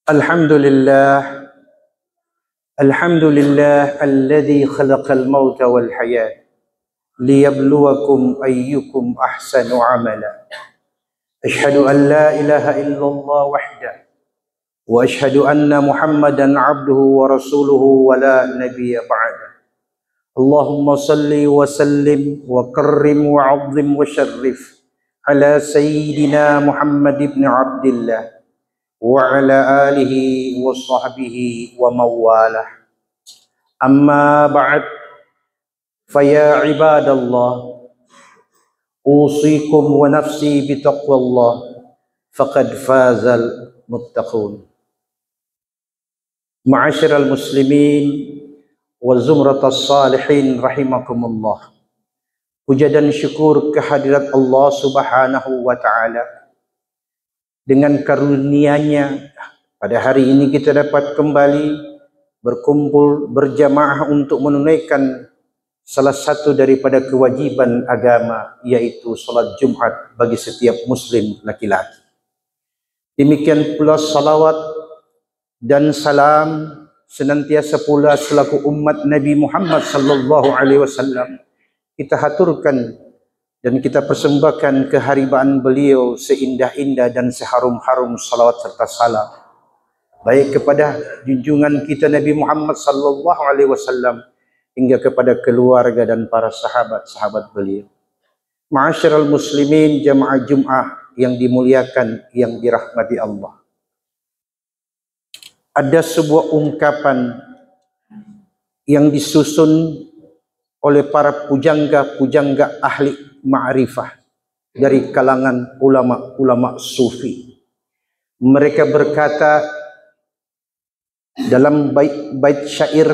Alhamdulillah, Alhamdulillah alladzi khalaqal mauta wal hayat liyabluwakum ayyukum ahsanu amala. Ashhadu an la ilaha illallah wahdah wa ashhadu anna Muhammadan abduhu wa rasuluhu wa la nabiyya ba'da. Allahumma salli wa sallim wa karrim wa 'azzim wa syarrif ala sayyidina Muhammad ibn Abdillah wa ala alihi wa sahbihi wa mawalah. Amma ba'd, faya ibadallah, usikum wa nafsi bitaqwallah, faqad fazal muttaqun. Ma'asyiral muslimin wa zumratas salihin rahimakumullah. Puja dan syukur kehadirat Allah Subhanahu wa taala. Dengan karunia-Nya pada hari ini kita dapat kembali berkumpul berjamaah untuk menunaikan salah satu daripada kewajiban agama, yaitu salat Jumat bagi setiap muslim laki-laki. Demikian pula salawat dan salam senantiasa pula selaku umat Nabi Muhammad sallallahu alaihi wasallam kita haturkan dan kita persembahkan keharibaan beliau seindah-indah dan seharum-harum salawat serta salam baik kepada junjungan kita Nabi Muhammad sallallahu alaihi wasallam hingga kepada keluarga dan para sahabat-sahabat beliau. Ma'asyiral muslimin jamaah Jumat yang dimuliakan, yang dirahmati Allah. Ada sebuah ungkapan yang disusun oleh para pujangga-pujangga ahli ma'rifah dari kalangan ulama-ulama sufi. Mereka berkata dalam bait syair,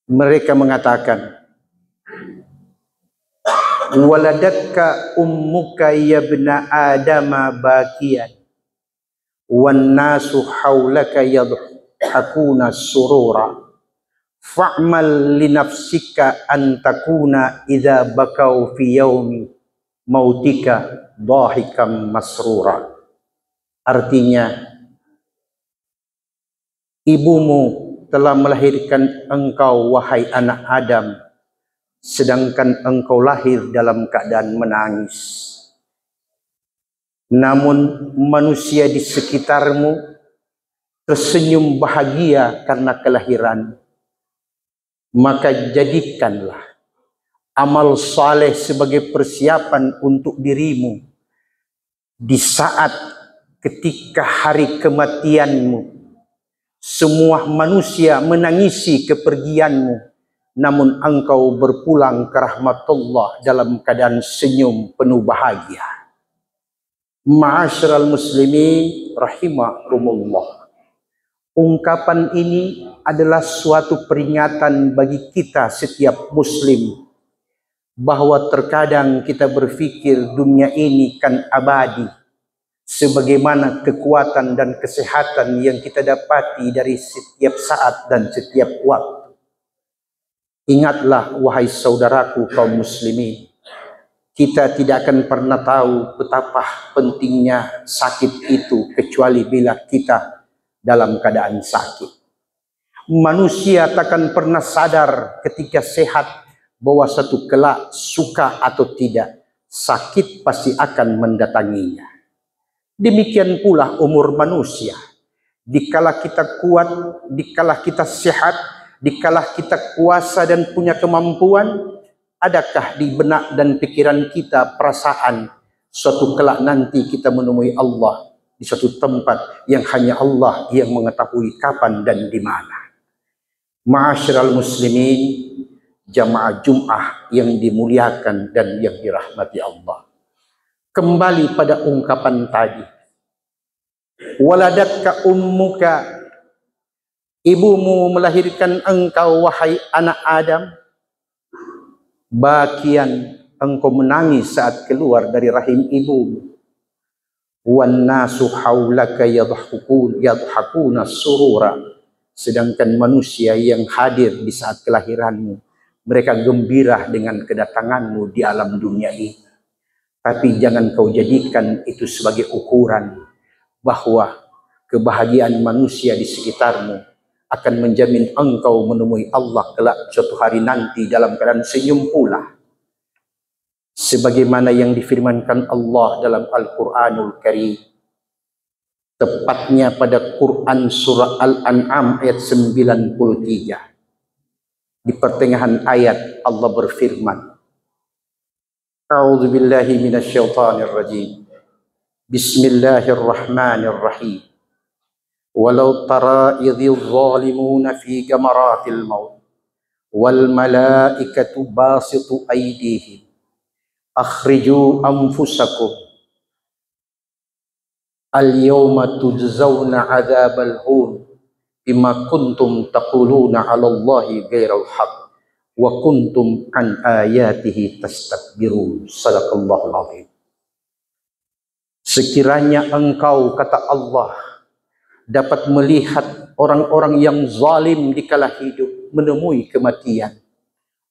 mereka mengatakan, waladatka ummuka yabna adama bakiyan wan nasu haulaka yadhakuna surura fa'mal li nafsika an takuna idza bakau fi yaumi mautika dhahikam masrura. Artinya, ibumu telah melahirkan engkau wahai anak Adam, sedangkan engkau lahir dalam keadaan menangis. Namun manusia di sekitarmu tersenyum bahagia karena kelahiran. Maka jadikanlah amal saleh sebagai persiapan untuk dirimu di saat ketika hari kematianmu. Semua manusia menangisi kepergianmu, namun engkau berpulang ke rahmatullah dalam keadaan senyum penuh bahagia. Ma'asyiral muslimin rahimakumullah. Ungkapan ini adalah suatu peringatan bagi kita setiap muslim bahwa terkadang kita berpikir dunia ini kan abadi, sebagaimana kekuatan dan kesehatan yang kita dapati dari setiap saat dan setiap waktu. Ingatlah wahai saudaraku kaum muslimin, kita tidak akan pernah tahu betapa pentingnya sakit itu kecuali bila kita dalam keadaan sakit. Manusia takkan pernah sadar ketika sehat bahwa satu kelak, suka atau tidak, sakit pasti akan mendatanginya. Demikian pula umur manusia. Dikala kita kuat, dikala kita sehat, dikala kita kuasa dan punya kemampuan, adakah di benak dan pikiran kita perasaan suatu kelak nanti kita menemui Allah di suatu tempat yang hanya Allah yang mengetahui kapan dan di mana. Ma'asyiral muslimin, jamaah Jumat yang dimuliakan dan yang dirahmati Allah. Kembali pada ungkapan tadi. Waladatka ummuka, ibumu melahirkan engkau wahai anak Adam. Bakian, engkau menangis saat keluar dari rahim ibumu. Wan nasu haulaka yadhakuna surura, sedangkan manusia yang hadir di saat kelahiranmu, mereka gembira dengan kedatanganmu di alam dunia ini. Tapi jangan kau jadikan itu sebagai ukuran bahwa kebahagiaan manusia di sekitarmu akan menjamin engkau menemui Allah kelak suatu hari nanti dalam keadaan senyum pula. Sebagaimana yang difirmankan Allah dalam Al-Quranul Karim, tepatnya pada Quran surah Al-An'am ayat 93. Di pertengahan ayat Allah berfirman, A'udzu billahi minasyaitonir rajim. Bismillahirrahmanirrahim. Walau tara idhil zalimuna fi gamaratil maut wal malaikatu basitu aydihim akhriju anfusakum al-yawma tujzauna adzabal hun bima kuntum taquluna 'ala Allahi ghairal haqq wa kuntum an ayatihi tastakbirun. Sadaqallahul azim. Sekiranya engkau, kata Allah, dapat melihat orang-orang yang zalim di kala hidup menemui kematian,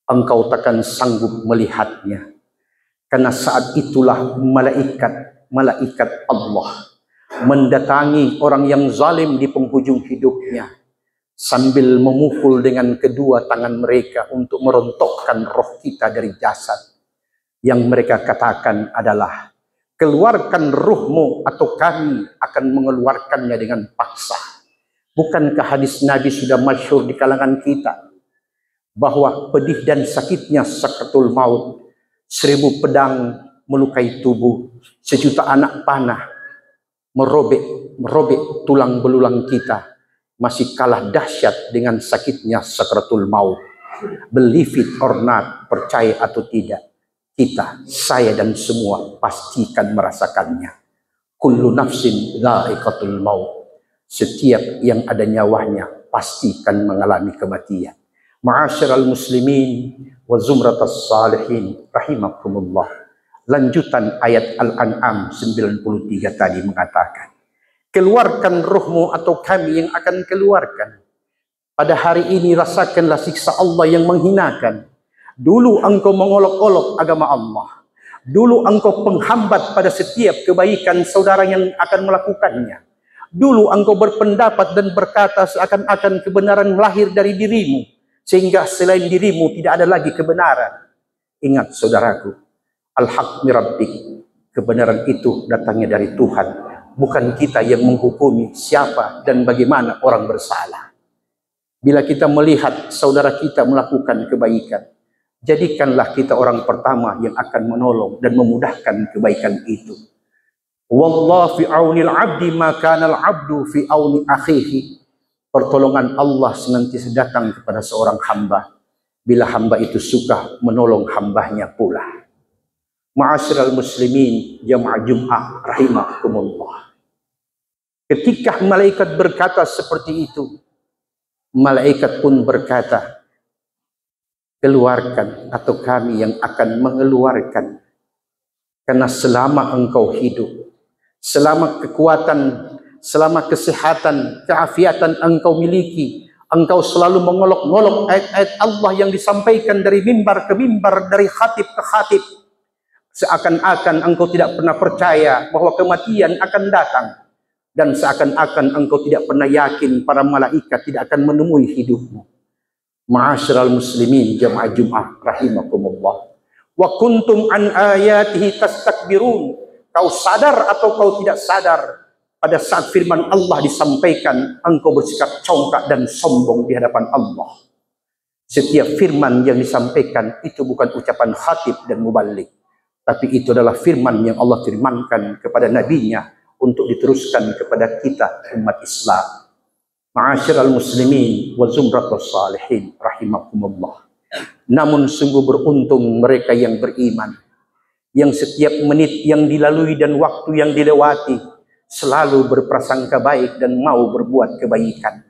engkau takkan sanggup melihatnya, karena saat itulah malaikat Allah mendatangi orang yang zalim di penghujung hidupnya sambil memukul dengan kedua tangan mereka untuk merontokkan roh kita dari jasad. Yang mereka katakan adalah, keluarkan ruhmu atau kami akan mengeluarkannya dengan paksa. Bukankah hadis Nabi sudah masyhur di kalangan kita bahwa pedih dan sakitnya sakratul maut, 1000 pedang melukai tubuh, 1 juta anak panah merobek tulang belulang kita, masih kalah dahsyat dengan sakitnya sakratul maut. Believe it or not, percaya atau tidak, kita, saya dan semua pastikan merasakannya. Kullu nafsin dha'iqatul maut. Setiap yang ada nyawanya pastikan mengalami kematian. Ma'asyiral muslimin wa zumratas salihin rahimakumullah. Lanjutan ayat Al-An'am 93 tadi mengatakan, keluarkan ruhmu atau kami yang akan keluarkan. Pada hari ini rasakanlah siksa Allah yang menghinakan. Dulu engkau mengolok-olok agama Allah. Dulu engkau penghambat pada setiap kebaikan saudara yang akan melakukannya. Dulu engkau berpendapat dan berkata seakan-akan kebenaran lahir dari dirimu, sehingga selain dirimu tidak ada lagi kebenaran. Ingat saudaraku, al-haq mirabbik, kebenaran itu datangnya dari Tuhan, bukan kita yang menghukumi siapa dan bagaimana orang bersalah. Bila kita melihat saudara kita melakukan kebaikan, jadikanlah kita orang pertama yang akan menolong dan memudahkan kebaikan itu. Wallahu fi aunil abdi ma kana al-abdu fi auni akhihi. Pertolongan Allah senantiasa datang kepada seorang hamba bila hamba itu suka menolong hambanya pula. Ma'asyiral muslimin jamaah Jumat rahimakumullah. Ketika malaikat berkata seperti itu, malaikat pun berkata, keluarkan atau kami yang akan mengeluarkan. Karena selama engkau hidup, selama kekuatan, selama kesehatan, keafiatan engkau miliki, engkau selalu mengolok-ngolok ayat-ayat Allah yang disampaikan dari mimbar ke mimbar, dari khatib ke khatib. Seakan-akan engkau tidak pernah percaya bahwa kematian akan datang. Dan seakan-akan engkau tidak pernah yakin para malaikat tidak akan menemui hidupmu. Ma'asyiral muslimin jamaah Jumat rahimakumullah. Wa kuntum an ayatihi tastakbirun. Kau sadar atau kau tidak sadar, pada saat firman Allah disampaikan, engkau bersikap congkak dan sombong di hadapan Allah. Setiap firman yang disampaikan itu bukan ucapan khatib dan mubalik, tapi itu adalah firman yang Allah firmankan kepada nabinya untuk diteruskan kepada kita umat Islam. Ma'asyiral muslimin wa zumratus salihin rahimakumullah. Namun sungguh beruntung mereka yang beriman, yang setiap menit yang dilalui dan waktu yang dilewati selalu berprasangka baik dan mau berbuat kebaikan.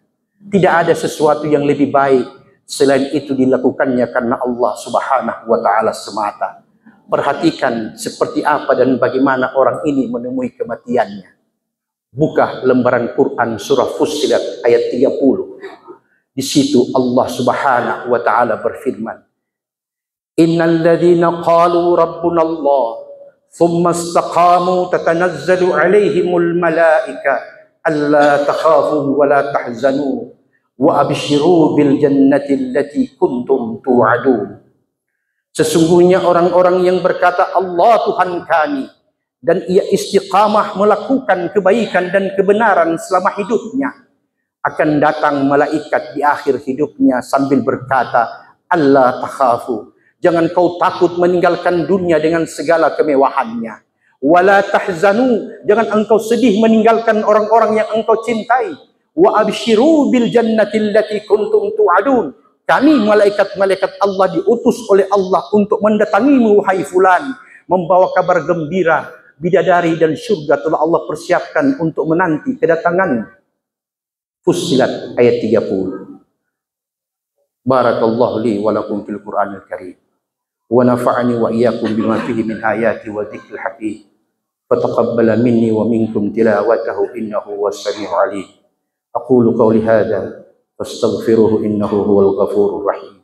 Tidak ada sesuatu yang lebih baik selain itu dilakukannya karena Allah Subhanahu wa taala semata. Perhatikan seperti apa dan bagaimana orang ini menemui kematiannya. Buka lembaran Quran surah Fussilat ayat 30. Di situ Allah Subhanahu wa taala berfirman, Innal ladzina qalu rabbuna Allah thumma istaqamu tatanazzalu alaihimul malaika alla takhafu wa la tahzanu wa abshiru bil jannati allati kuntum tu'adun. Sesungguhnya orang-orang yang berkata Allah Tuhan kami dan ia istiqamah melakukan kebaikan dan kebenaran selama hidupnya, akan datang malaikat di akhir hidupnya sambil berkata, Allah takhafu, jangan kau takut meninggalkan dunia dengan segala kemewahannya. Wala tahzanu, jangan engkau sedih meninggalkan orang-orang yang engkau cintai. Wa abshiru bil jannati allati kuntum tu'adun. Kami malaikat-malaikat Allah diutus oleh Allah untuk mendatangimu wahai fulan, membawa kabar gembira, bidadari dan surga telah Allah persiapkan untuk menanti kedatangan. Fussilat ayat 30. Barakallahu li wa lakum fil Qur'anil Karim wa nafa'ani wa iyyakum bima fihi min ayati wa dzikril hakim. Fataqabbala minni wa minkum tilawatahu innahu was-sami'ul 'alim. Aqulu qawli hadza fastaghfiruhu innahu huwal ghafurur rahim.